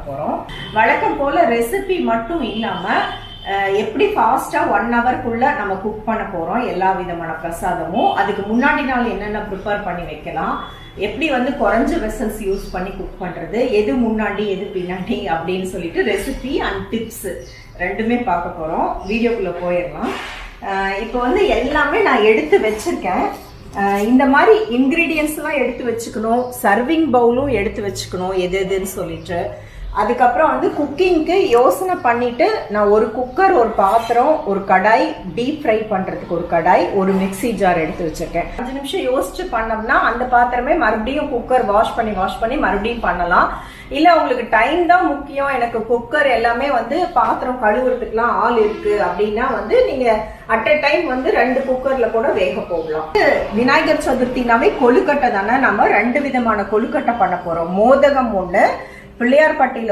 போறோம். வழக்கம் போல ரெசிபி மட்டும் இல்லாம எப்படி ஃபாஸ்டா 1 ஹவர்க்குள்ள நம்ம குக் பண்ண போறோம் எல்லா விதமான பிரசாதமும். அதுக்கு முன்னாடி நாள் என்னென்ன ப்ரிப்பேர் பண்ணி வைக்கலாம், எப்படி குறைஞ்ச வெசல்ஸ் யூஸ் பண்ணி குக் பண்றது, எது முன்னாடி எது பின்னாடி அப்படின்னு சொல்லிட்டு ரெசிபி அண்ட் டிப்ஸ் ரெண்டுமே பார்க்க போறோம். வீடியோக்குள்ள போயிடலாம். இப்போ எல்லாமே நான் எடுத்து வச்சிருக்கேன். இந்த மாதிரி இன்கிரீடியன்ஸ்லாம் எடுத்து வச்சுக்கணும், சர்விங் பவுலும் எடுத்து வச்சுக்கணும் எது எதுன்னு சொல்லிட்டு. அதுக்கப்புறம் குக்கிங்க்கு யோசனை பண்ணிட்டு நான் ஒரு குக்கர், ஒரு பாத்திரம், ஒரு கடாய், டீப் ஃப்ரை பண்றதுக்கு ஒரு கடாய், ஒரு மிக்ஸி ஜார் எடுத்து வச்சிருக்கேன். 5 நிமிஷம் யோசிச்சு பண்ணோம்னா அந்த பாத்திரமே மறுபடியும் குக்கர் வாஷ் பண்ணி மறுபடியும் பண்ணலாம். இல்ல உங்களுக்கு டைம் தான் முக்கியம், எனக்கு குக்கர் எல்லாமே பாத்திரம் கழுவுறதுக்குலாம் ஆள் இருக்கு அப்படின்னா நீங்க அட் அ டைம் 2 குக்கர்ல கூட வேக போடலாம். விநாயகர் சதுர்த்தினாவே கொழுக்கட்டை தானே. நம்ம 2 விதமான கொழுக்கட்டை பண்ண போறோம். மோதகம் ஒண்ணு, பிள்ளையார்பட்டியில